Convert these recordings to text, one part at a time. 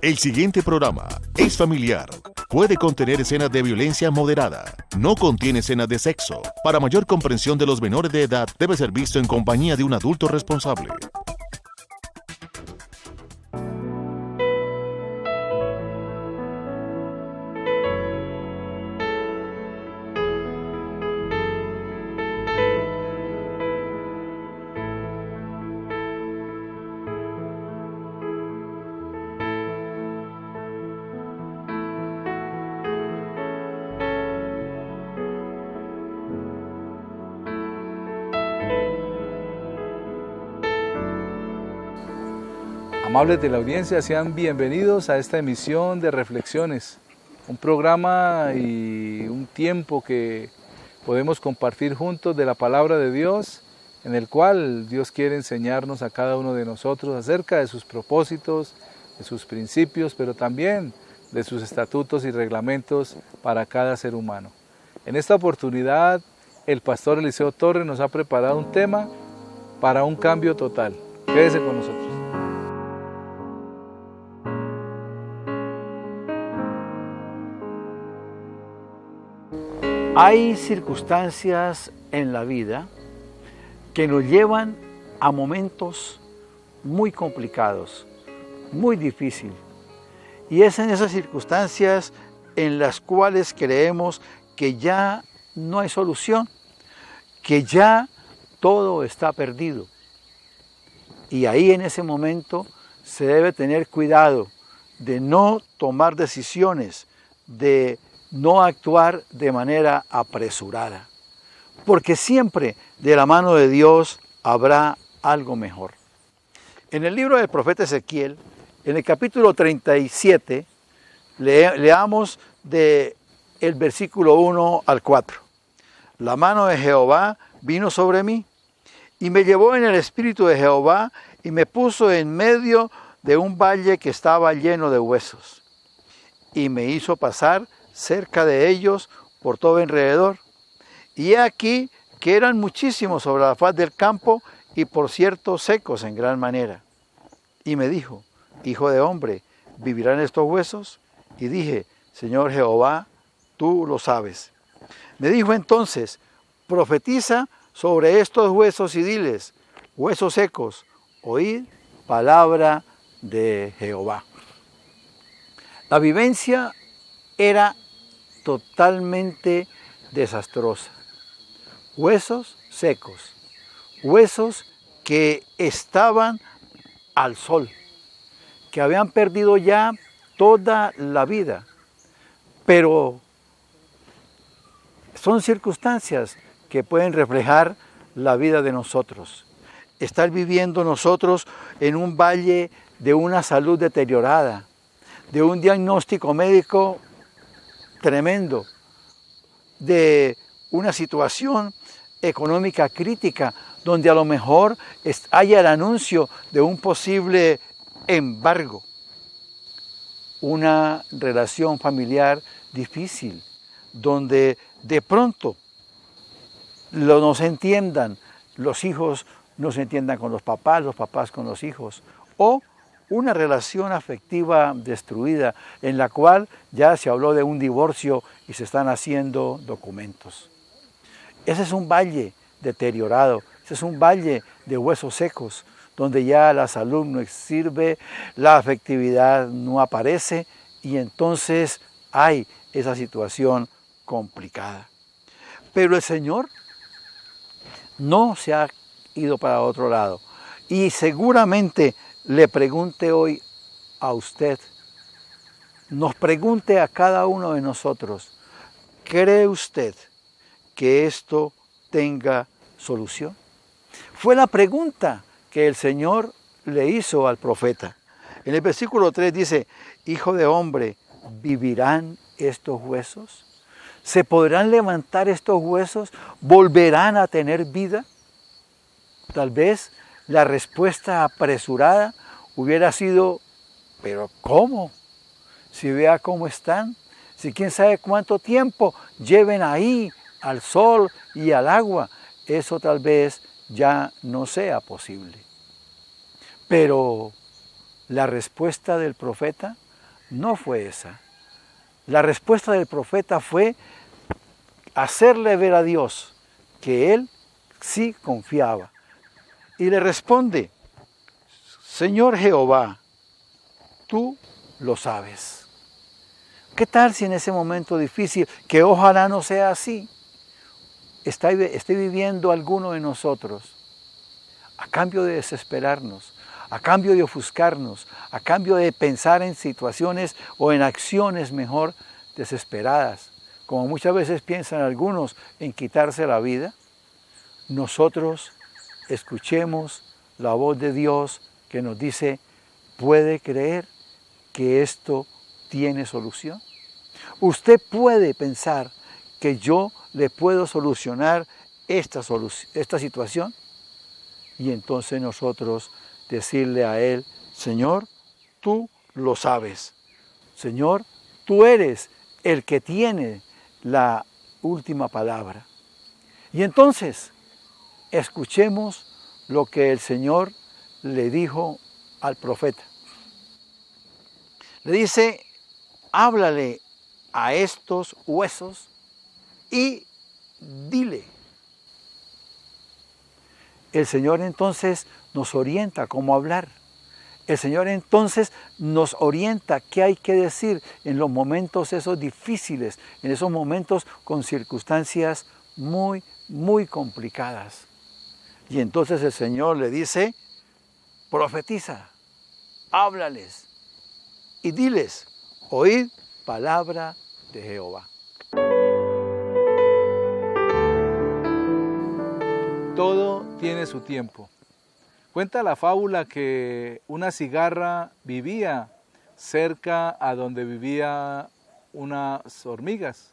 El siguiente programa es familiar. Puede contener escenas de violencia moderada. No contiene escenas de sexo. Para mayor comprensión de los menores de edad, debe ser visto en compañía de un adulto responsable. Amables de la audiencia, sean bienvenidos a esta emisión de Reflexiones, un programa y un tiempo que podemos compartir juntos de la palabra de Dios, en el cual Dios quiere enseñarnos a cada uno de nosotros acerca de sus propósitos, de sus principios, pero también de sus estatutos y reglamentos para cada ser humano. En esta oportunidad, el pastor Eliseo Torres nos ha preparado un tema para un cambio total. Quédese con nosotros. Hay circunstancias en la vida que nos llevan a momentos muy complicados, muy difíciles. Y es en esas circunstancias en las cuales creemos que ya no hay solución, que ya todo está perdido. Y ahí en ese momento se debe tener cuidado de no tomar decisiones, de no actuar de manera apresurada, porque siempre de la mano de Dios habrá algo mejor. En el libro del profeta Ezequiel, en el capítulo 37, leamos del versículo 1 al 4. La mano de Jehová vino sobre mí, y me llevó en el espíritu de Jehová, y me puso en medio de un valle que estaba lleno de huesos, y me hizo pasar cerca de ellos por todo alrededor. Y he aquí que eran muchísimos sobre la faz del campo, y por cierto secos en gran manera. Y me dijo: Hijo de hombre, ¿vivirán estos huesos? Y dije: Señor Jehová, tú lo sabes. Me dijo entonces: profetiza sobre estos huesos y diles: huesos secos, oíd palabra de Jehová. La vivencia era totalmente desastrosa. Huesos secos, huesos que estaban al sol, que habían perdido ya toda la vida, pero son circunstancias que pueden reflejar la vida de nosotros. Estar viviendo nosotros en un valle de una salud deteriorada, de un diagnóstico médico tremendo, de una situación económica crítica, donde a lo mejor haya el anuncio de un posible embargo, una relación familiar difícil, donde de pronto no se entiendan, los hijos no se entiendan con los papás con los hijos, o una relación afectiva destruida en la cual ya se habló de un divorcio y se están haciendo documentos. Ese es un valle deteriorado, ese es un valle de huesos secos, donde ya la salud no sirve, la afectividad no aparece y entonces hay esa situación complicada. Pero el Señor no se ha ido para otro lado y seguramente le pregunte hoy a usted, nos pregunte a cada uno de nosotros: ¿cree usted que esto tenga solución? Fue la pregunta que el Señor le hizo al profeta. En el versículo 3 dice: Hijo de hombre, ¿vivirán estos huesos? ¿Se podrán levantar estos huesos? ¿Volverán a tener vida? Tal vez la respuesta apresurada hubiera sido: ¿pero cómo? Si vea cómo están, si quién sabe cuánto tiempo lleven ahí al sol y al agua, eso tal vez ya no sea posible. Pero la respuesta del profeta no fue esa. La respuesta del profeta fue hacerle ver a Dios que él sí confiaba. Y le responde, Señor Jehová, tú lo sabes. ¿Qué tal si en ese momento difícil, que ojalá no sea así, esté viviendo alguno de nosotros, a cambio de desesperarnos, a cambio de ofuscarnos, a cambio de pensar en situaciones o en acciones mejor desesperadas, como muchas veces piensan algunos en quitarse la vida? Nosotros escuchemos la voz de Dios que nos dice, ¿puede creer que esto tiene solución? Usted puede pensar que yo le puedo solucionar esta situación, y entonces nosotros decirle a Él, Señor, tú lo sabes. Señor, tú eres el que tiene la última palabra. Y entonces, escuchemos lo que el Señor le dijo al profeta. Le dice, háblale a estos huesos y dile. El Señor entonces nos orienta cómo hablar. El Señor entonces nos orienta qué hay que decir en los momentos esos difíciles, en esos momentos con circunstancias muy, muy complicadas. Y entonces el Señor le dice, profetiza, háblales y diles, oíd palabra de Jehová. Todo tiene su tiempo. Cuenta la fábula que una cigarra vivía cerca a donde vivían unas hormigas.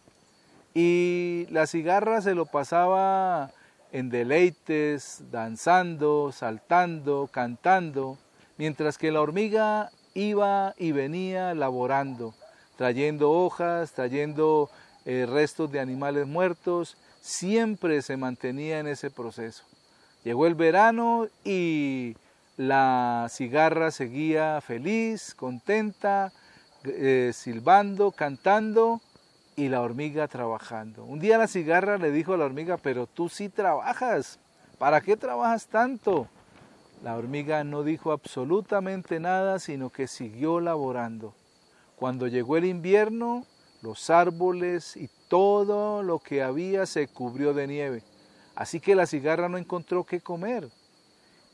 Y la cigarra se lo pasaba en deleites, danzando, saltando, cantando, mientras que la hormiga iba y venía laborando, trayendo hojas, trayendo restos de animales muertos. Siempre se mantenía en ese proceso. Llegó el verano y la cigarra seguía feliz, contenta, silbando, cantando, y la hormiga trabajando. Un día la cigarra le dijo a la hormiga, pero tú sí trabajas, ¿para qué trabajas tanto? La hormiga no dijo absolutamente nada, sino que siguió laborando. Cuando llegó el invierno, los árboles y todo lo que había se cubrió de nieve. Así que la cigarra no encontró qué comer.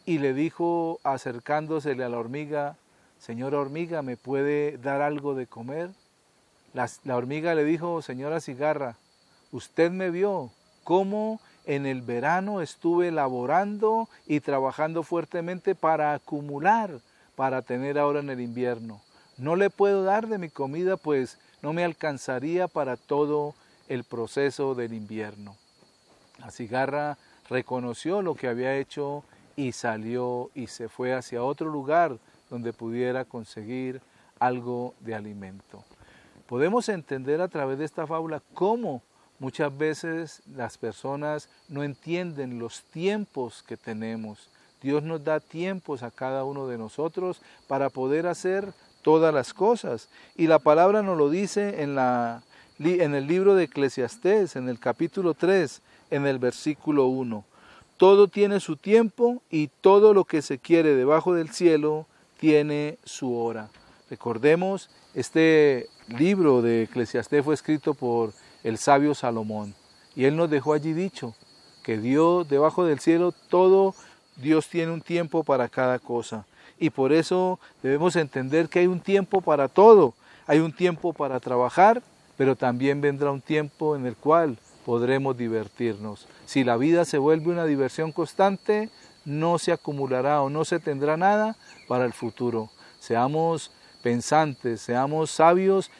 Y le dijo, acercándosele a la hormiga, señora hormiga, ¿me puede dar algo de comer? La hormiga le dijo, señora cigarra, usted me vio cómo en el verano estuve laborando y trabajando fuertemente para acumular, para tener ahora en el invierno. No le puedo dar de mi comida, pues no me alcanzaría para todo el proceso del invierno. La cigarra reconoció lo que había hecho y salió y se fue hacia otro lugar donde pudiera conseguir algo de alimento. Podemos entender a través de esta fábula cómo muchas veces las personas no entienden los tiempos que tenemos. Dios nos da tiempos a cada uno de nosotros para poder hacer todas las cosas. Y la palabra nos lo dice en el libro de Eclesiastés, en el capítulo 3, en el versículo 1. Todo tiene su tiempo y todo lo que se quiere debajo del cielo tiene su hora. Recordemos, este libro de Eclesiastés fue escrito por el sabio Salomón. Y él nos dejó allí dicho que Dios, debajo del cielo, todo Dios tiene un tiempo para cada cosa. Y por eso debemos entender que hay un tiempo para todo. Hay un tiempo para trabajar, pero también vendrá un tiempo en el cual podremos divertirnos. Si la vida se vuelve una diversión constante, no se acumulará o no se tendrá nada para el futuro. Seamos pensantes, seamos sabios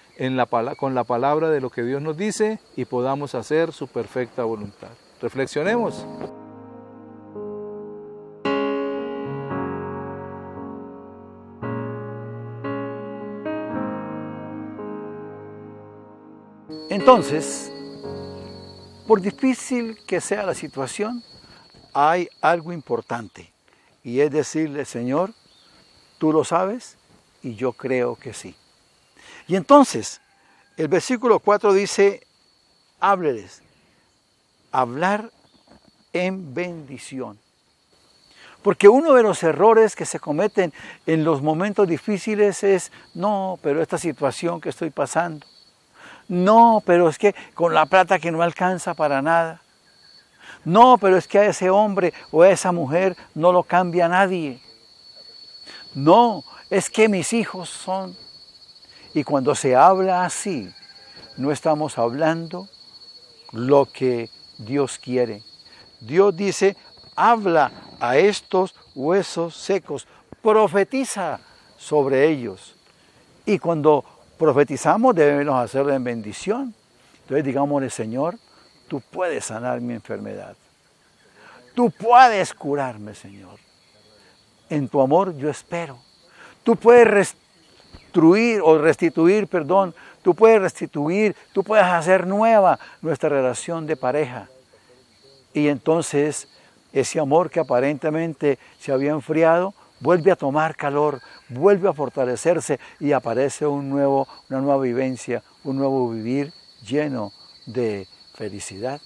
con la palabra de lo que Dios nos dice y podamos hacer su perfecta voluntad. Reflexionemos. Entonces, por difícil que sea la situación, hay algo importante, y es decirle, Señor, tú lo sabes y yo creo que sí. Y entonces, el versículo 4 dice, hábleles, hablar en bendición. Porque uno de los errores que se cometen en los momentos difíciles es, no, pero esta situación que estoy pasando, no, pero es que con la plata que no alcanza para nada, no, pero es que a ese hombre o a esa mujer no lo cambia nadie, no, es que mis hijos son... Y cuando se habla así, no estamos hablando lo que Dios quiere. Dios dice, habla a estos huesos secos, profetiza sobre ellos. Y cuando profetizamos debemos hacerlo en bendición. Entonces digámosle, Señor, tú puedes sanar mi enfermedad. Tú puedes curarme, Señor. En tu amor yo espero. Tú puedes restituir, tú puedes hacer nueva nuestra relación de pareja. Y entonces ese amor que aparentemente se había enfriado, vuelve a tomar calor, vuelve a fortalecerse y aparece una nueva vivencia, un nuevo vivir lleno de felicidad.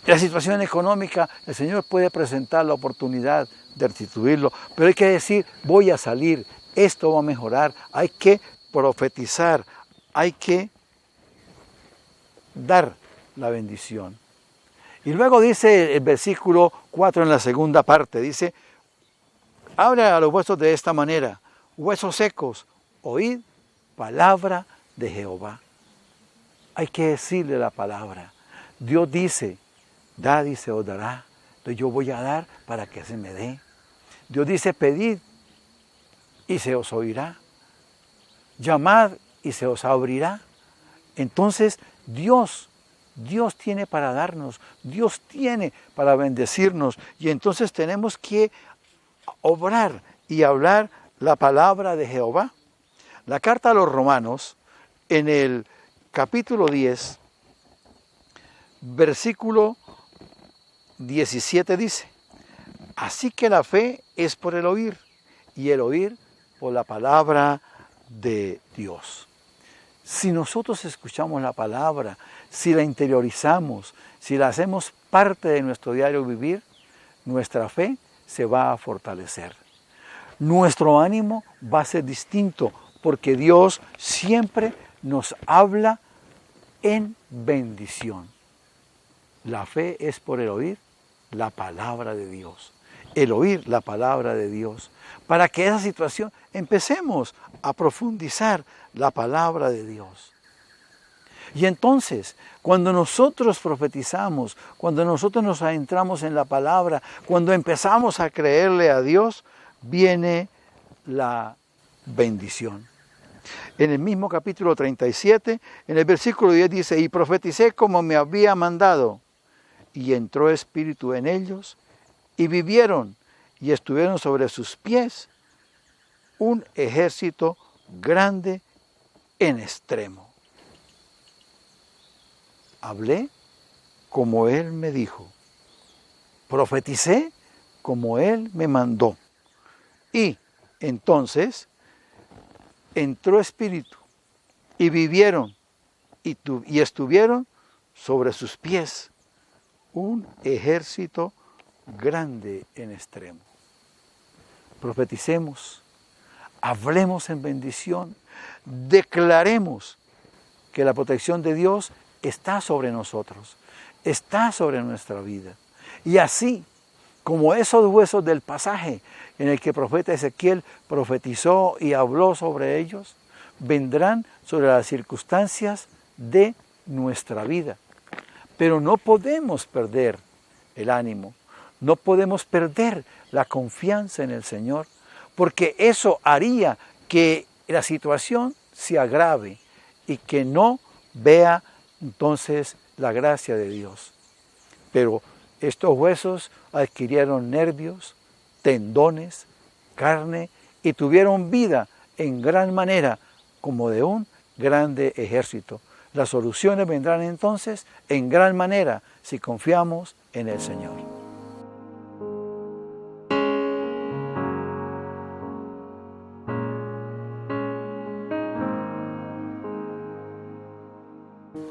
La situación económica, el Señor puede presentar la oportunidad de restituirlo, pero hay que decir, voy a salir, esto va a mejorar, hay que profetizar, hay que dar la bendición. Y luego dice el versículo 4 en la segunda parte, dice, habla a los huesos de esta manera, huesos secos, oíd palabra de Jehová. Hay que decirle la palabra. Dios dice, dad y se os dará. Entonces yo voy a dar para que se me dé. Dios dice, pedid y se os oirá. Llamad y se os abrirá. Entonces Dios tiene para darnos, Dios tiene para bendecirnos. Y entonces tenemos que obrar y hablar la palabra de Jehová. La carta a los Romanos, en el capítulo 10, versículo 17 dice, así que la fe es por el oír, y el oír por la palabra de Dios. Si nosotros escuchamos la palabra, si la interiorizamos, si la hacemos parte de nuestro diario vivir, nuestra fe se va a fortalecer. Nuestro ánimo va a ser distinto, porque Dios siempre nos habla en bendición. La fe es por el oír la palabra de Dios. El oír la palabra de Dios. Para que esa situación empecemos a profundizar la palabra de Dios. Y entonces, cuando nosotros profetizamos, cuando nosotros nos adentramos en la palabra, cuando empezamos a creerle a Dios, viene la bendición. En el mismo capítulo 37, en el versículo 10 dice, y profeticé como me había mandado, y entró espíritu en ellos, y vivieron, y estuvieron sobre sus pies un ejército grande en extremo. Hablé como Él me dijo, profeticé como Él me mandó, y entonces entró espíritu, y vivieron, y estuvieron sobre sus pies un ejército grande en extremo. Profeticemos, hablemos en bendición, declaremos que la protección de Dios está sobre nosotros, está sobre nuestra vida. Y así, como esos huesos del pasaje en el que el profeta Ezequiel profetizó y habló sobre ellos, vendrán sobre las circunstancias de nuestra vida. Pero no podemos perder el ánimo, no podemos perder la confianza en el Señor, porque eso haría que la situación se agrave y que no vea entonces la gracia de Dios. Pero estos huesos adquirieron nervios, tendones, carne y tuvieron vida en gran manera como de un grande ejército. Las soluciones vendrán entonces en gran manera si confiamos en el Señor.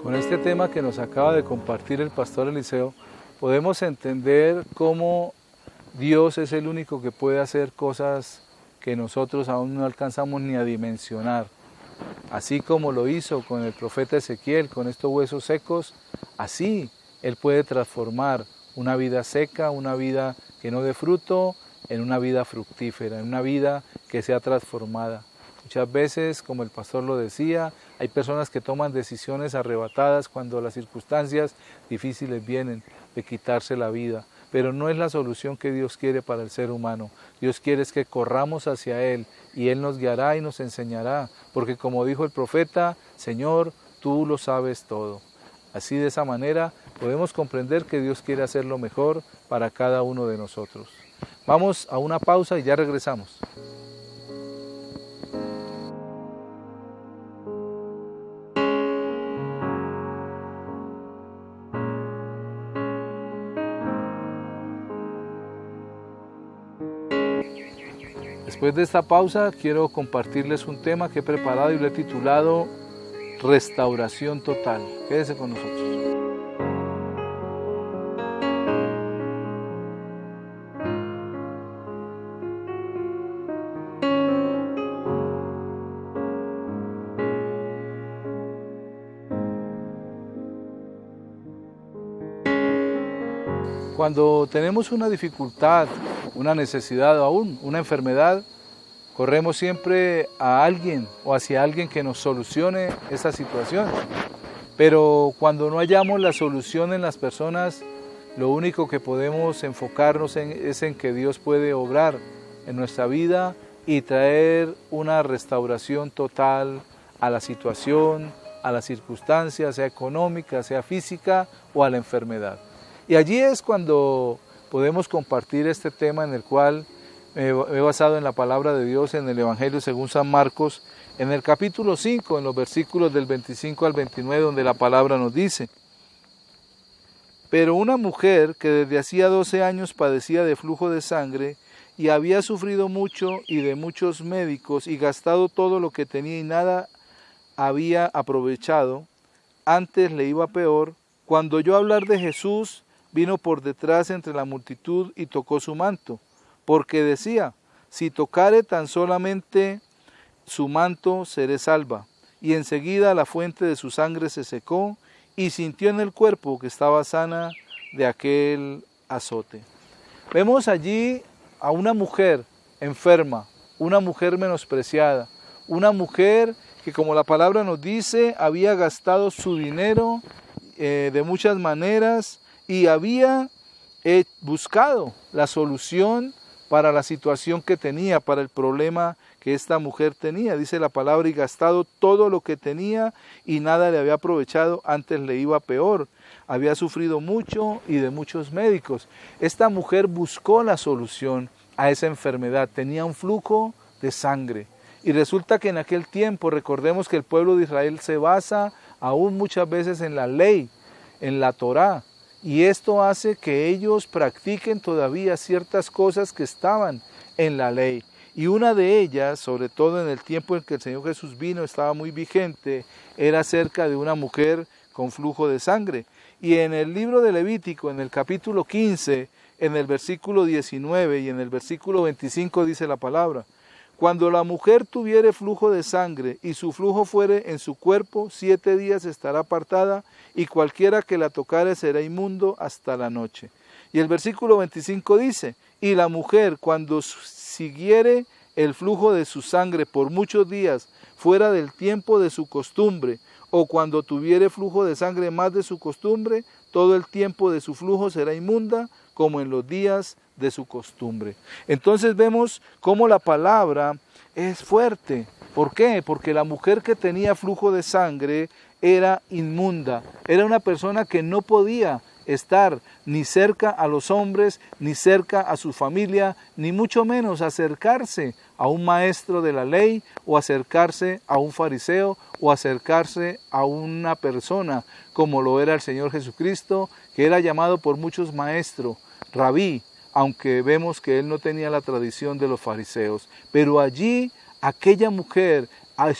Con este tema que nos acaba de compartir el pastor Eliseo, podemos entender cómo Dios es el único que puede hacer cosas que nosotros aún no alcanzamos ni a dimensionar. Así como lo hizo con el profeta Ezequiel, con estos huesos secos, así Él puede transformar una vida seca, una vida que no dé fruto, en una vida fructífera, en una vida que sea transformada. Muchas veces, como el pastor lo decía, hay personas que toman decisiones arrebatadas cuando las circunstancias difíciles vienen de quitarse la vida. Pero no es la solución que Dios quiere para el ser humano. Dios quiere es que corramos hacia Él y Él nos guiará y nos enseñará. Porque como dijo el profeta, Señor, tú lo sabes todo. Así de esa manera podemos comprender que Dios quiere hacer lo mejor para cada uno de nosotros. Vamos a una pausa y ya regresamos. Después de esta pausa quiero compartirles un tema que he preparado y lo he titulado Restauración Total. Quédese con nosotros. Cuando tenemos una dificultad, una necesidad o aún una enfermedad, corremos siempre a alguien o hacia alguien que nos solucione esa situación. Pero cuando no hallamos la solución en las personas, lo único que podemos enfocarnos es en que Dios puede obrar en nuestra vida y traer una restauración total a la situación, a la circunstancia, sea económica, sea física o a la enfermedad. Y allí es cuando podemos compartir este tema en el cual me he basado en la palabra de Dios en el Evangelio según San Marcos, en el capítulo 5, en los versículos del 25 al 29, donde la palabra nos dice: Pero una mujer que desde hacía 12 años padecía de flujo de sangre y había sufrido mucho y de muchos médicos y gastado todo lo que tenía y nada había aprovechado, antes le iba peor, cuando oyó hablar de Jesús, vino por detrás entre la multitud y tocó su manto, porque decía: si tocare tan solamente su manto, seré salva. Y enseguida la fuente de su sangre se secó, y sintió en el cuerpo que estaba sana de aquel azote. Vemos allí a una mujer enferma, una mujer menospreciada, una mujer que, como la palabra nos dice, había gastado su dinero de muchas maneras, y había buscado la solución para la situación que tenía, para el problema que esta mujer tenía. Dice la palabra, y gastado todo lo que tenía y nada le había aprovechado, antes le iba peor. Había sufrido mucho y de muchos médicos. Esta mujer buscó la solución a esa enfermedad, tenía un flujo de sangre. Y resulta que en aquel tiempo, recordemos que el pueblo de Israel se basa aún muchas veces en la ley, en la Torá. Y esto hace que ellos practiquen todavía ciertas cosas que estaban en la ley. Y una de ellas, sobre todo en el tiempo en que el Señor Jesús vino, estaba muy vigente, era acerca de una mujer con flujo de sangre. Y en el libro de Levítico, en el capítulo 15, en el versículo 19 y en el versículo 25 dice la palabra: Cuando la mujer tuviere flujo de sangre y su flujo fuere en su cuerpo, 7 días estará apartada, y cualquiera que la tocare será inmundo hasta la noche. Y el versículo 25 dice: Y la mujer, cuando siguiere el flujo de su sangre por muchos días fuera del tiempo de su costumbre, o cuando tuviere flujo de sangre más de su costumbre, todo el tiempo de su flujo será inmunda, como en los días de su costumbre. Entonces vemos cómo la palabra es fuerte. ¿Por qué? Porque la mujer que tenía flujo de sangre era inmunda, era una persona que no podía estar ni cerca a los hombres, ni cerca a su familia, ni mucho menos acercarse a un maestro de la ley, o acercarse a un fariseo, o acercarse a una persona como lo era el Señor Jesucristo, que era llamado por muchos maestro, rabí, aunque vemos que él no tenía la tradición de los fariseos. Pero allí aquella mujer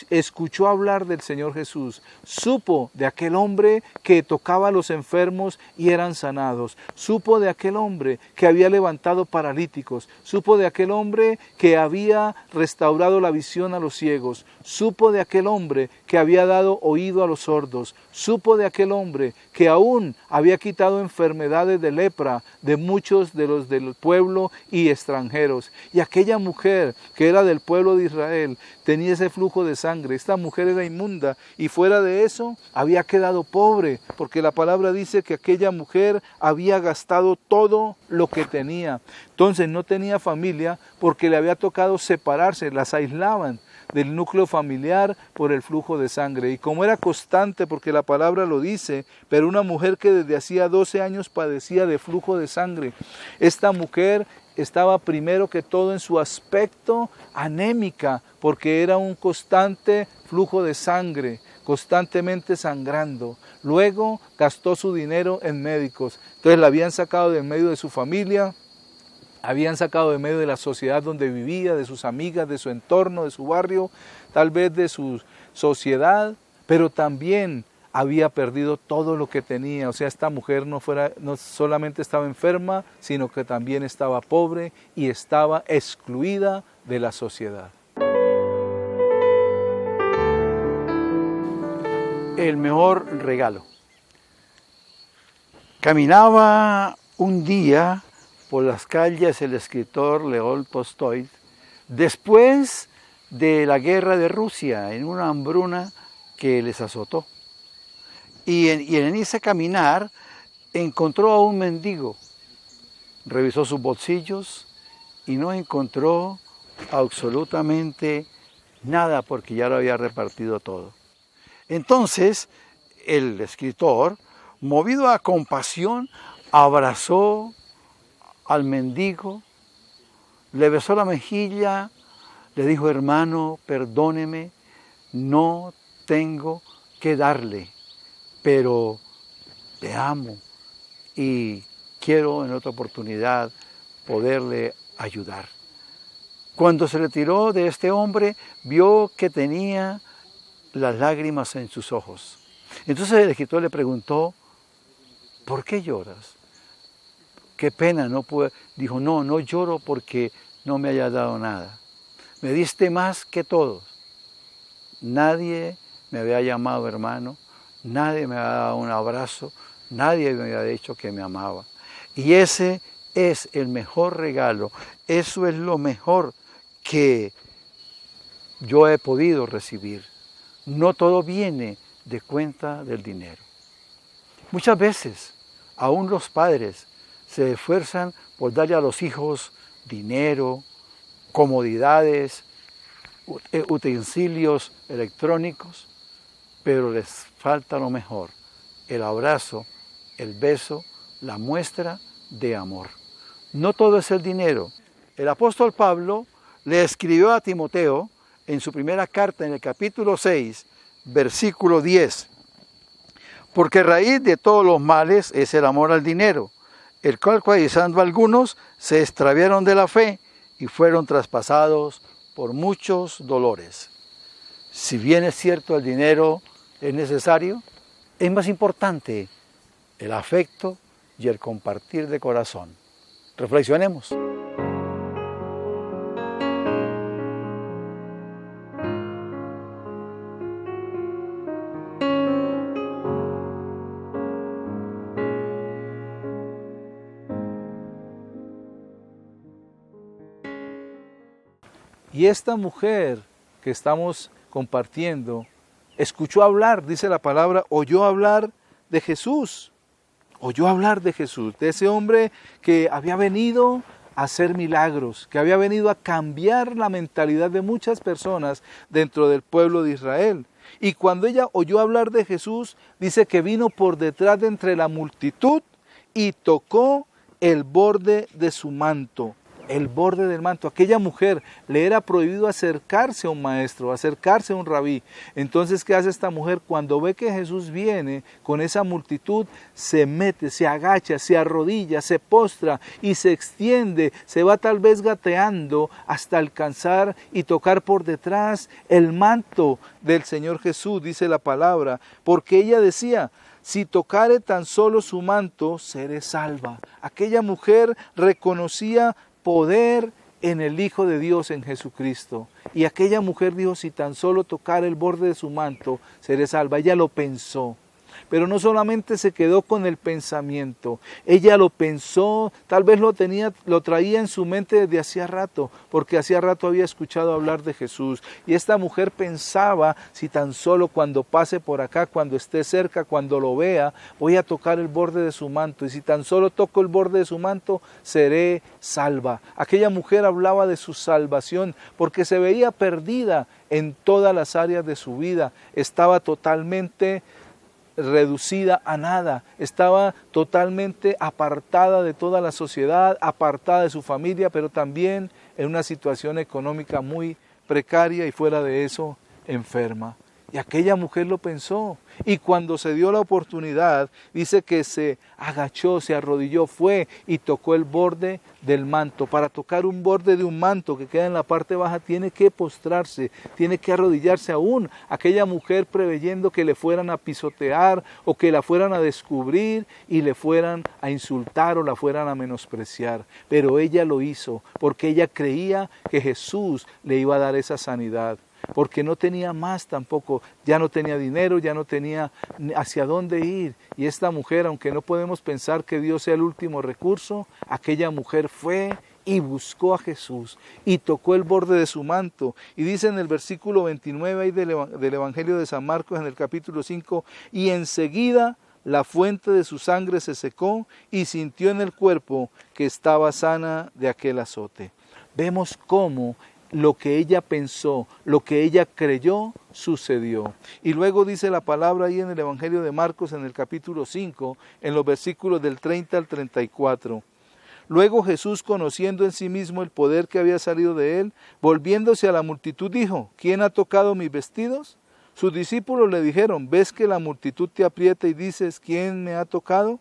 escuchó hablar del Señor Jesús, supo de aquel hombre que tocaba a los enfermos y eran sanados, supo de aquel hombre que había levantado paralíticos, supo de aquel hombre que había restaurado la visión a los ciegos, supo de aquel hombre que había dado oído a los sordos, supo de aquel hombre que aún había quitado enfermedades de lepra de muchos de los del pueblo y extranjeros. Y aquella mujer que era del pueblo de Israel tenía ese flujo de sangre. Esta mujer era inmunda y fuera de eso había quedado pobre, porque la palabra dice que aquella mujer había gastado todo lo que tenía. Entonces no tenía familia porque le había tocado separarse, las aislaban del núcleo familiar por el flujo de sangre. Y como era constante, porque la palabra lo dice, pero una mujer que desde hacía 12 años padecía de flujo de sangre, esta mujer estaba primero que todo en su aspecto anémica, porque era un constante flujo de sangre, constantemente sangrando. Luego gastó su dinero en médicos. Entonces la habían sacado de en medio de su familia, habían sacado de medio de la sociedad donde vivía, de sus amigas, de su entorno, de su barrio, tal vez de su sociedad, pero también había perdido todo lo que tenía. O sea, esta mujer no solamente estaba enferma, sino que también estaba pobre y estaba excluida de la sociedad. El mejor regalo. Caminaba un día por las calles el escritor León Tolstói, después de la guerra de Rusia, en una hambruna que les azotó. Y en ese caminar encontró a un mendigo, revisó sus bolsillos y no encontró absolutamente nada porque ya lo había repartido todo. Entonces el escritor, movido a compasión, abrazó al mendigo, le besó la mejilla, le dijo: hermano, perdóneme, no tengo que darle, pero le amo y quiero en otra oportunidad poderle ayudar. Cuando se retiró de este hombre, vio que tenía las lágrimas en sus ojos. Entonces el escritor le preguntó: ¿por qué lloras? Qué pena, no puedo. Dijo: no lloro porque no me hayas dado nada. Me diste más que todos. Nadie me había llamado hermano, nadie me había dado un abrazo, nadie me había dicho que me amaba. Y ese es el mejor regalo, eso es lo mejor que yo he podido recibir. No todo viene de cuenta del dinero. Muchas veces, aún los padres se esfuerzan por darle a los hijos dinero, comodidades, utensilios electrónicos, pero les falta lo mejor: el abrazo, el beso, la muestra de amor. No todo es el dinero. El apóstol Pablo le escribió a Timoteo en su primera carta, en el capítulo 6, versículo 10: porque raíz de todos los males es el amor al dinero, el cual, codiciando algunos, se extraviaron de la fe y fueron traspasados por muchos dolores. Si bien es cierto el dinero es necesario, es más importante el afecto y el compartir de corazón. Reflexionemos. Y esta mujer que estamos compartiendo escuchó hablar, dice la palabra, oyó hablar de Jesús. Oyó hablar de Jesús, de ese hombre que había venido a hacer milagros, que había venido a cambiar la mentalidad de muchas personas dentro del pueblo de Israel. Y cuando ella oyó hablar de Jesús, dice que vino por detrás de entre la multitud y tocó el borde de su manto. el borde del manto. Aquella mujer le era prohibido acercarse a un maestro, acercarse a un rabí. Entonces, ¿qué hace esta mujer? Cuando ve que Jesús viene con esa multitud, se mete, se agacha, se arrodilla, se postra y se extiende, se va tal vez gateando hasta alcanzar y tocar por detrás el manto del Señor Jesús, dice la palabra, porque ella decía: si tocare tan solo su manto, seré salva. Aquella mujer reconocía poder en el Hijo de Dios, en Jesucristo. Y aquella mujer dijo: si tan solo tocar el borde de su manto, seré salva. Ella lo pensó. Pero no solamente se quedó con el pensamiento, ella lo pensó, tal vez lo traía en su mente desde hacía rato, porque hacía rato había escuchado hablar de Jesús. Y esta mujer pensaba: si tan solo cuando pase por acá, cuando esté cerca, cuando lo vea, voy a tocar el borde de su manto, y si tan solo toco el borde de su manto, seré salva. Aquella mujer hablaba de su salvación, porque se veía perdida en todas las áreas de su vida, estaba totalmente reducida a nada, estaba totalmente apartada de toda la sociedad, apartada de su familia, pero también en una situación económica muy precaria y fuera de eso, enferma. Y aquella mujer lo pensó, y cuando se dio la oportunidad, dice que se agachó, se arrodilló, fue y tocó el borde del manto. Para tocar un borde de un manto que queda en la parte baja, tiene que postrarse, tiene que arrodillarse aún. Aquella mujer preveyendo que le fueran a pisotear o que la fueran a descubrir y le fueran a insultar o la fueran a menospreciar. Pero ella lo hizo porque ella creía que Jesús le iba a dar esa sanidad. Porque no tenía más tampoco, ya no tenía dinero, ya no tenía hacia dónde ir. Y esta mujer, aunque no podemos pensar que Dios sea el último recurso, aquella mujer fue y buscó a Jesús y tocó el borde de su manto. Y dice en el versículo 29 ahí del Evangelio de San Marcos, en el capítulo 5, y enseguida la fuente de su sangre se secó y sintió en el cuerpo que estaba sana de aquel azote. Vemos cómo lo que ella pensó, lo que ella creyó, sucedió. Y luego dice la palabra ahí en el Evangelio de Marcos, en el capítulo 5, en los versículos del 30 al 34. Luego Jesús, conociendo en sí mismo el poder que había salido de él, volviéndose a la multitud, dijo: ¿quién ha tocado mis vestidos? Sus discípulos le dijeron: ¿ves que la multitud te aprieta y dices: ¿quién me ha tocado?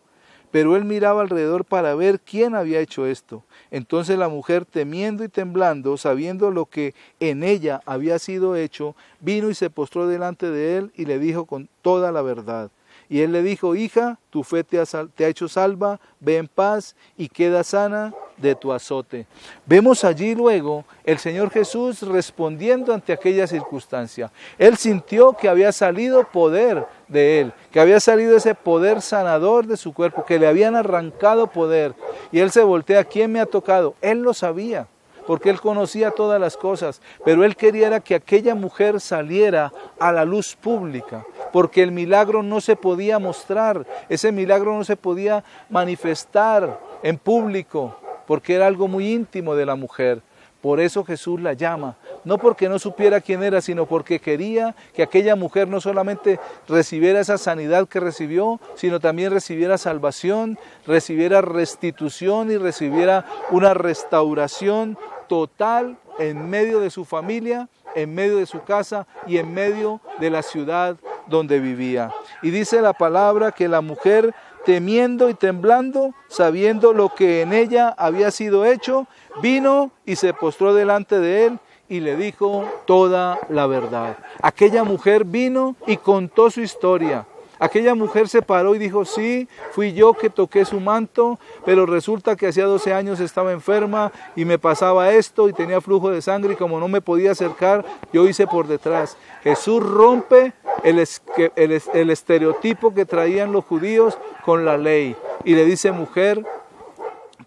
Pero él miraba alrededor para ver quién había hecho esto. Entonces la mujer, temiendo y temblando, sabiendo lo que en ella había sido hecho, vino y se postró delante de él y le dijo con toda la verdad. Y él le dijo: hija, tu fe te ha hecho salva, ve en paz y queda sana de tu azote. Vemos allí luego el Señor Jesús respondiendo ante aquella circunstancia. Él sintió que había salido poder de él, que había salido ese poder sanador de su cuerpo, que le habían arrancado poder. Y él se voltea: ¿quién me ha tocado? Él lo sabía, porque él conocía todas las cosas, pero él quería era que aquella mujer saliera a la luz pública, porque el milagro no se podía mostrar, ese milagro no se podía manifestar en público, porque era algo muy íntimo de la mujer. Por eso Jesús la llama, no porque no supiera quién era, sino porque quería que aquella mujer no solamente recibiera esa sanidad que recibió, sino también recibiera salvación, recibiera restitución y recibiera una restauración total en medio de su familia, en medio de su casa y en medio de la ciudad donde vivía. Y dice la palabra que la mujer, temiendo y temblando, sabiendo lo que en ella había sido hecho, vino y se postró delante de él y le dijo toda la verdad. Aquella mujer vino y contó su historia. Aquella mujer se paró y dijo: sí, fui yo que toqué su manto, pero resulta que hacía 12 años estaba enferma y me pasaba esto y tenía flujo de sangre, y como no me podía acercar, yo hice por detrás. Jesús rompe el estereotipo que traían los judíos con la ley y le dice: mujer,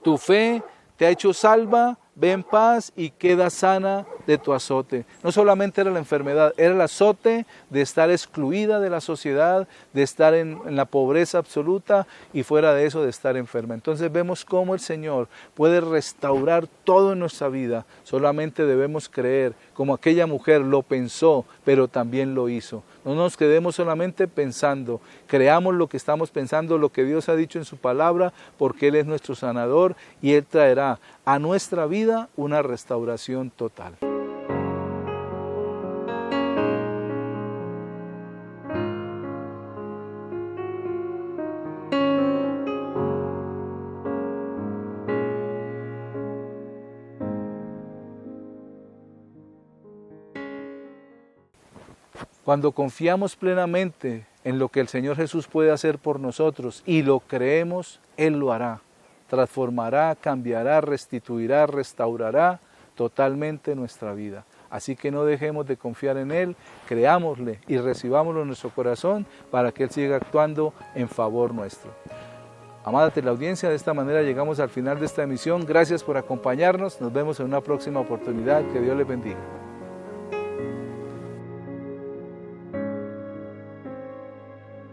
tu fe te ha hecho salva, ve en paz y queda sana de tu azote. No solamente era la enfermedad, era el azote de estar excluida de la sociedad, de estar en la pobreza absoluta y fuera de eso de estar enferma. Entonces vemos cómo el Señor puede restaurar todo en nuestra vida. Solamente debemos creer, como aquella mujer lo pensó, pero también lo hizo. No nos quedemos solamente pensando, creamos lo que estamos pensando, lo que Dios ha dicho en su palabra, porque Él es nuestro sanador y Él traerá a nuestra vida una restauración total. Cuando confiamos plenamente en lo que el Señor Jesús puede hacer por nosotros y lo creemos, Él lo hará. Transformará, cambiará, restituirá, restaurará totalmente nuestra vida. Así que no dejemos de confiar en Él, creámosle y recibámoslo en nuestro corazón para que Él siga actuando en favor nuestro. Amada teleaudiencia, de esta manera llegamos al final de esta emisión. Gracias por acompañarnos. Nos vemos en una próxima oportunidad. Que Dios les bendiga.